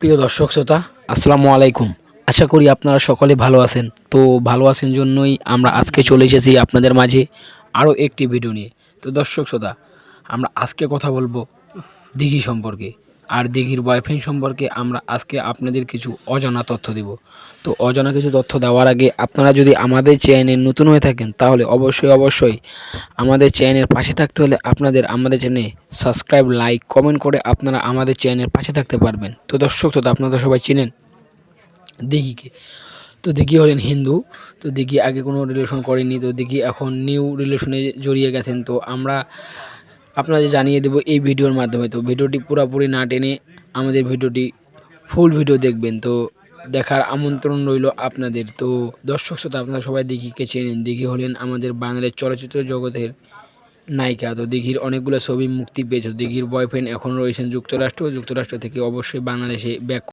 প্রিয় দর্শক শ্রোতা, আসসালামু আলাইকুম। আশা করি আপনারা সকলে ভালো আছেন। তো ভালো আছেন জন্যই আমরা আজকে চলে এসেছি আপনাদের মাঝে আরও একটি ভিডিও নিয়ে। তো দর্শক শ্রোতা, আমরা আজকে কথা বলবো দিঘি সম্পর্কে। আর দিঘির বয়ফ্রেন্ড সম্পর্কে আমরা আজকে আপনাদের কিছু অজানা তথ্য দিব। তো অজানা কিছু তথ্য দেওয়ার আগে আপনারা যদি আমাদের চ্যানেলে নতুন হয়ে থাকেন তাহলে অবশ্যই আমাদের চ্যানেলের পাশে থাকতে হলে আমাদের চ্যানেলে সাবস্ক্রাইব, লাইক, কমেন্ট করে আপনারা আমাদের চ্যানেলের পাশে থাকতে পারবেন। তো দর্শক শ্রোতা, আপনারা তো সবাই চিনেন দিঘিকে। তো দিঘি হলেন হিন্দু। তো দিঘি আগে কোনো রিলেশন করেনি, তো দিঘি এখন নিউ রিলেশনে জড়িয়ে গেছেন। তো আমরা আপনাদের জানিয়ে দেব এই ভিডিওর মাধ্যমে। তো ভিডিওটি পুরোপুরি না টেনে আমাদের ভিডিওটি ফুল ভিডিও দেখবেন। তো দেখার আমন্ত্রণ রইল আপনাদের। তো দর্শক শ্রোতা, আপনারা সবাই দিঘিকে চেনেন। দিঘি হলেন আমাদের বাংলার চলচ্চিত্র জগতের নায়িকা। তো দিঘির অনেকগুলো ছবি মুক্তি পেয়েছে। দিঘির বয়ফ্রেন্ড এখন রয়েছেন যুক্তরাষ্ট্র থেকে অবশ্যই বাংলাদেশে ব্যাক